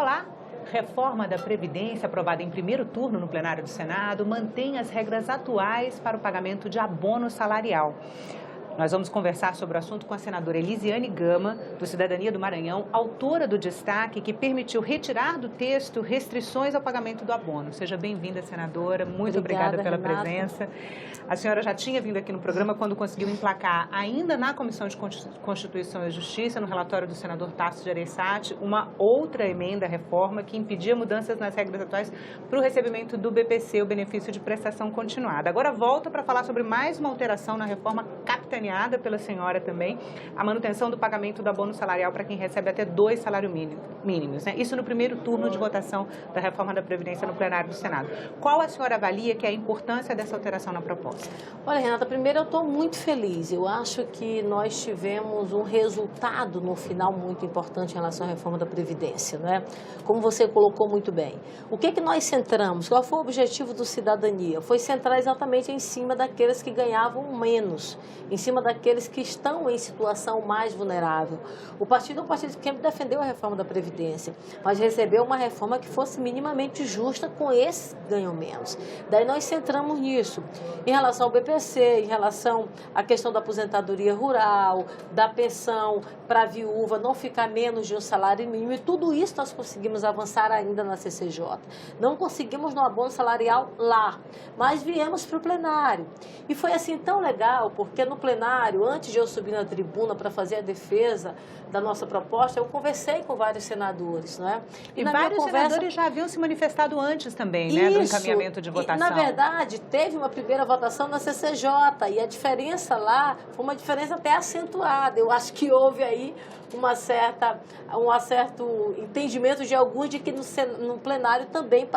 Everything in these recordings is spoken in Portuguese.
Olá! Reforma da Previdência aprovada em primeiro turno no plenário do Senado mantém as regras atuais para o pagamento de abono salarial. Nós vamos conversar sobre o assunto com a senadora Elisiane Gama, do Cidadania do Maranhão, autora do destaque que permitiu retirar do texto restrições ao pagamento do abono. Seja bem-vinda, senadora. Muito obrigada pela presença. A senhora já tinha vindo aqui no programa quando conseguiu emplacar, ainda na Comissão de Constituição e Justiça, no relatório do senador Tasso Gereissati, uma outra emenda à reforma que impedia mudanças nas regras atuais para o recebimento do BPC, o benefício de prestação continuada. Agora volta para falar sobre mais uma alteração na reforma capitaneada pela senhora também, a manutenção do pagamento do abono salarial para quem recebe até 2 salários mínimos, né? Isso no primeiro turno de votação da reforma da Previdência no plenário do Senado. Qual a senhora avalia que é a importância dessa alteração na proposta? Olha, Renata, primeiro eu estou muito feliz. Eu acho que nós tivemos um resultado no final muito importante em relação à reforma da Previdência, né? Como você colocou muito bem. O que nós centramos? Qual foi o objetivo do Cidadania? Foi centrar exatamente em cima daqueles que ganhavam menos, em cima daqueles que estão em situação mais vulnerável. O partido é um partido que sempre defendeu a reforma da Previdência, mas recebeu uma reforma que fosse minimamente justa com esses que ganham menos. Daí nós centramos nisso. Em relação ao BPC, em relação à questão da aposentadoria rural, da pensão para a viúva não ficar menos de um salário mínimo, e tudo isso nós conseguimos avançar ainda na CCJ. Não conseguimos no abono salarial lá, mas viemos para o plenário. E foi assim tão legal, porque no plenário, antes de eu subir na tribuna para fazer a defesa da nossa proposta, eu conversei com vários senadores, não é? E vários senadores já haviam se manifestado antes também, né, do encaminhamento de votação. Na verdade, teve uma primeira votação na CCJ e a diferença lá foi uma diferença até acentuada. Eu acho que houve aí um certo entendimento de alguns de que no plenário também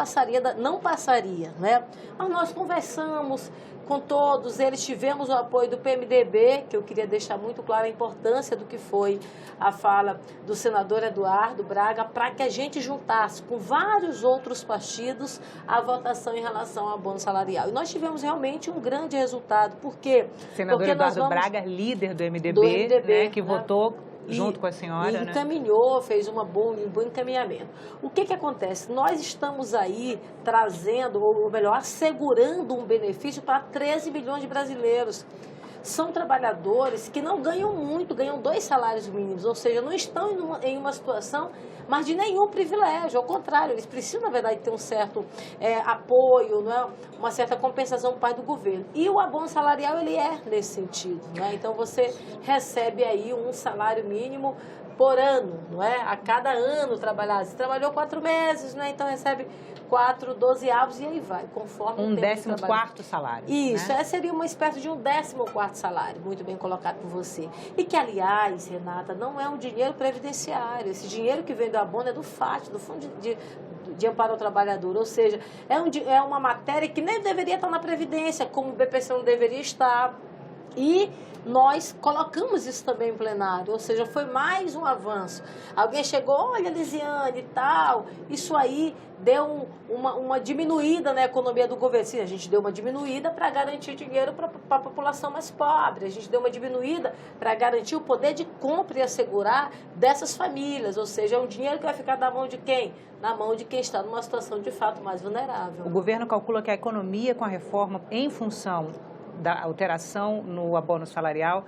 não passaria, né? Mas nós conversamos com todos, eles tivemos o apoio do PMDB, que eu queria deixar muito clara a importância do que foi a fala do senador Eduardo Braga, para que a gente juntasse com vários outros partidos a votação em relação ao abono salarial. E nós tivemos realmente um grande resultado. Por quê? Senador Eduardo Braga, líder do MDB, né, que votou junto com a senhora, e encaminhou, fez um bom encaminhamento. O que acontece? Nós estamos aí trazendo, ou melhor, assegurando um benefício para 13 milhões de brasileiros. São trabalhadores que não ganham muito, ganham 2 salários mínimos, ou seja, não estão em uma situação, mas de nenhum privilégio, ao contrário, eles precisam, na verdade, ter um certo apoio, não é? Uma certa compensação por parte do governo. E o abono salarial, ele é nesse sentido, não é? Então, você recebe aí um salário mínimo por ano, não é? A cada ano trabalhado. Você trabalhou 4 meses, né? Então recebe 4 dozeavos e aí vai, conforme um 14º salário. Isso, né? Seria uma espécie de um 14º salário, muito bem colocado por você. E que, aliás, Renata, não é um dinheiro previdenciário. Esse dinheiro que vem do abono é do FAT, do Fundo de Amparo ao Trabalhador. Ou seja, é uma matéria que nem deveria estar na Previdência, como o BPC não deveria estar. E nós colocamos isso também em plenário, ou seja, foi mais um avanço. Alguém chegou, olha, Elisiane e tal, isso aí deu uma diminuída na economia do governo. Sim, a gente deu uma diminuída para garantir dinheiro para a população mais pobre, a gente deu uma diminuída para garantir o poder de compra e assegurar dessas famílias, ou seja, é um dinheiro que vai ficar na mão de quem? Na mão de quem está numa situação de fato mais vulnerável. O governo calcula que a economia com a reforma, em função da alteração no abono salarial,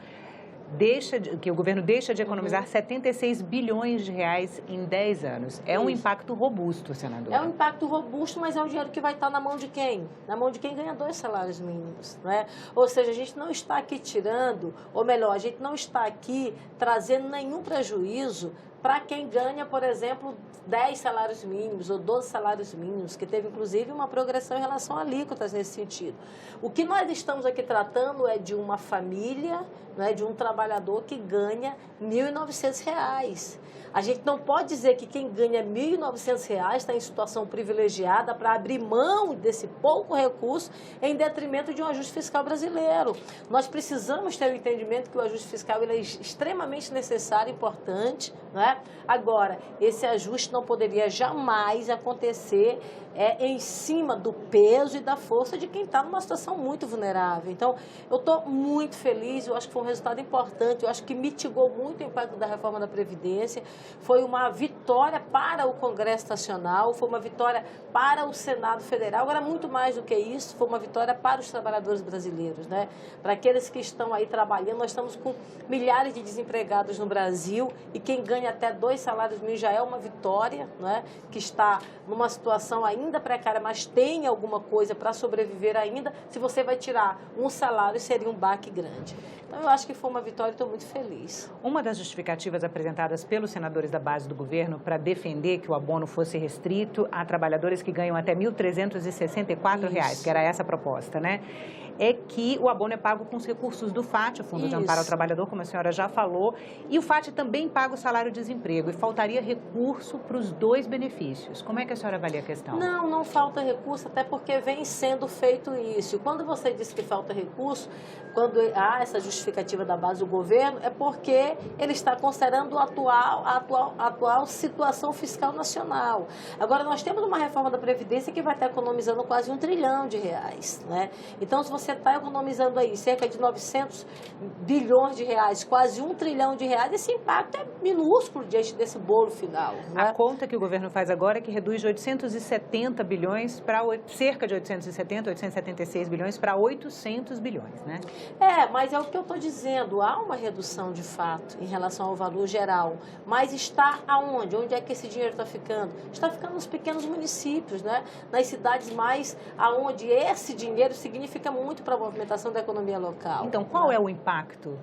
que o governo deixa de economizar 76 bilhões de reais em 10 anos. É um impacto robusto, senadora. É um impacto robusto, mas é um dinheiro que vai estar na mão de quem? Na mão de quem ganha 2 salários mínimos, não é? Ou seja, a gente não está aqui tirando, ou melhor, a gente não está aqui trazendo nenhum prejuízo para quem ganha, por exemplo, 10 salários mínimos ou 12 salários mínimos, que teve, inclusive, uma progressão em relação a alíquotas nesse sentido. O que nós estamos aqui tratando é de uma família, né, de um trabalhador que ganha R$ 1.900. A gente não pode dizer que quem ganha R$ 1.900 está em situação privilegiada para abrir mão desse pouco recurso em detrimento de um ajuste fiscal brasileiro. Nós precisamos ter o entendimento que o ajuste fiscal ele é extremamente necessário e importante, né? Agora, esse ajuste não poderia jamais acontecer é em cima do peso e da força de quem está numa situação muito vulnerável. Então, eu estou muito feliz, eu acho que foi um resultado importante, eu acho que mitigou muito o impacto da reforma da Previdência, foi uma vitória para o Congresso Nacional, foi uma vitória para o Senado Federal, agora muito mais do que isso, foi uma vitória para os trabalhadores brasileiros, né? Para aqueles que estão aí trabalhando, nós estamos com milhares de desempregados no Brasil e quem ganha até 2 salários mínimos já é uma vitória, né? Que está numa situação ainda precária, mas tem alguma coisa para sobreviver ainda. Se você vai tirar um salário, seria um baque grande. Então, eu acho que foi uma vitória e estou muito feliz. Uma das justificativas apresentadas pelos senadores da base do governo para defender que o abono fosse restrito a trabalhadores que ganham até R$ 1.364, que era essa a proposta, né? É que o abono é pago com os recursos do FAT, o Fundo de Amparo ao Trabalhador, como a senhora já falou, e o FAT também paga o salário-desemprego, e faltaria recurso para os 2 benefícios. Como é que a senhora avalia a questão? Não falta recurso, até porque vem sendo feito isso. E quando você diz que falta recurso, quando há essa justificativa da base do governo, é porque ele está considerando a atual situação fiscal nacional. Agora, nós temos uma reforma da Previdência que vai estar economizando quase R$1 trilhão, né? Então, se você está economizando aí cerca de 900 bilhões de reais, quase R$1 trilhão, esse impacto é minúsculo diante desse bolo final, né? A conta que o governo faz agora é que reduz de 870 bilhões para cerca de 876 bilhões para 800 bilhões, né? Mas é o que eu estou dizendo, há uma redução de fato em relação ao valor geral, mas está aonde? Onde é que esse dinheiro está ficando? Está ficando nos pequenos municípios, né? Nas cidades mais aonde esse dinheiro significa muito para a movimentação da economia local. Então, qual é o impacto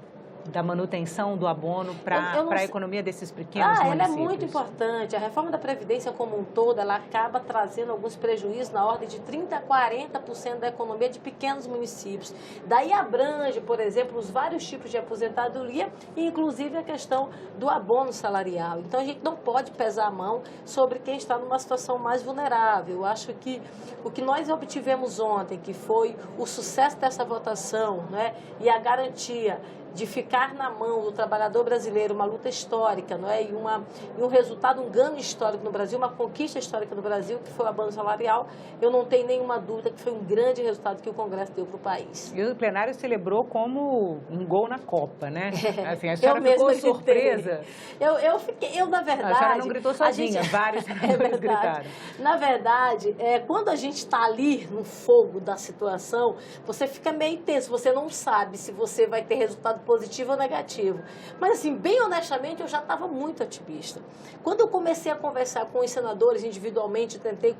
da manutenção do abono para a economia desses pequenos municípios? Ela é muito importante. A reforma da Previdência como um todo, ela acaba trazendo alguns prejuízos na ordem de 30% a 40% da economia de pequenos municípios. Daí abrange, por exemplo, os vários tipos de aposentadoria e inclusive a questão do abono salarial. Então, a gente não pode pesar a mão sobre quem está numa situação mais vulnerável. Eu acho que o que nós obtivemos ontem, que foi o sucesso dessa votação, né, e a garantia de ficar na mão do trabalhador brasileiro, uma luta histórica, não é? E um resultado, um ganho histórico no Brasil, uma conquista histórica no Brasil, que foi o abono salarial, eu não tenho nenhuma dúvida que foi um grande resultado que o Congresso deu para o país. E o plenário celebrou como um gol na Copa, né? Assim, a senhora ficou surpresa? Eu, na verdade... A senhora não gritou sozinha, vários senadores gritaram. Na verdade, quando a gente está ali no fogo da situação, você fica meio tenso, você não sabe se você vai ter resultado positivo ou negativo. Mas, assim, bem honestamente, eu já estava muito otimista. Quando eu comecei a conversar com os senadores individualmente, tentei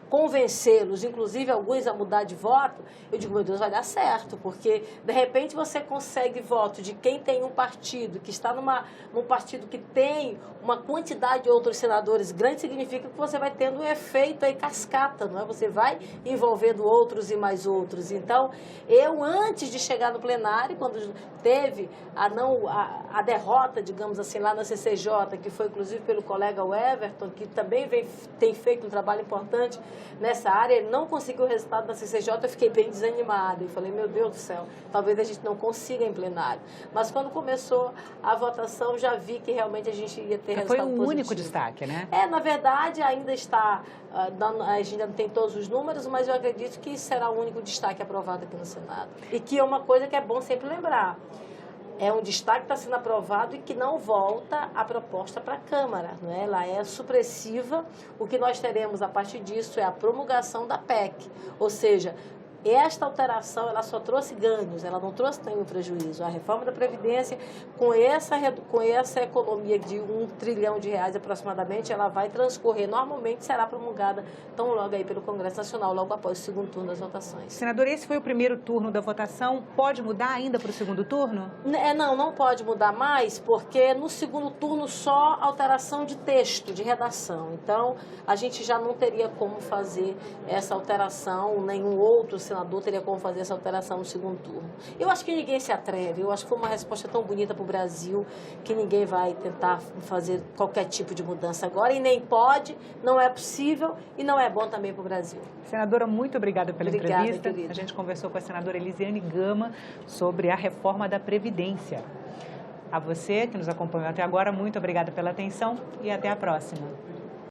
convencê-los, inclusive alguns a mudar de voto, eu digo, meu Deus, vai dar certo, porque, de repente, você consegue voto de quem tem um partido, que está num partido que tem uma quantidade de outros senadores grande, significa que você vai tendo um efeito aí cascata, não é? Você vai envolvendo outros e mais outros. Então, eu, antes de chegar no plenário, quando teve a derrota, digamos assim, lá na CCJ, que foi inclusive pelo colega Everton, que também tem feito um trabalho importante nessa área, ele não conseguiu o resultado da CCJ, eu fiquei bem desanimada. Eu falei, meu Deus do céu, talvez a gente não consiga em plenário. Mas quando começou a votação, já vi que realmente a gente ia ter resultado positivo. Foi o único destaque, né? Na verdade, ainda está, a gente ainda não tem todos os números, mas eu acredito que será o único destaque aprovado aqui no Senado. E que é uma coisa que é bom sempre lembrar. É um destaque que está sendo aprovado e que não volta a proposta para a Câmara, né? Ela é supressiva. O que nós teremos a partir disso é a promulgação da PEC, ou seja, esta alteração, ela só trouxe ganhos, ela não trouxe nenhum prejuízo. A reforma da Previdência, com essa economia de R$1 trilhão aproximadamente, ela vai transcorrer, normalmente será promulgada tão logo aí pelo Congresso Nacional, logo após o segundo turno das votações. Senadora, esse foi o primeiro turno da votação, pode mudar ainda para o segundo turno? Não pode mudar mais, porque no segundo turno só alteração de texto, de redação. Então, a gente já não teria como fazer essa alteração, nenhum outro senador teria como fazer essa alteração no segundo turno. Eu acho que ninguém se atreve, eu acho que foi uma resposta tão bonita para o Brasil que ninguém vai tentar fazer qualquer tipo de mudança agora e nem pode, não é possível e não é bom também para o Brasil. Senadora, muito obrigada pela entrevista. Querida. A gente conversou com a senadora Elisiane Gama sobre a reforma da Previdência. A você que nos acompanhou até agora, muito obrigada pela atenção e até a próxima.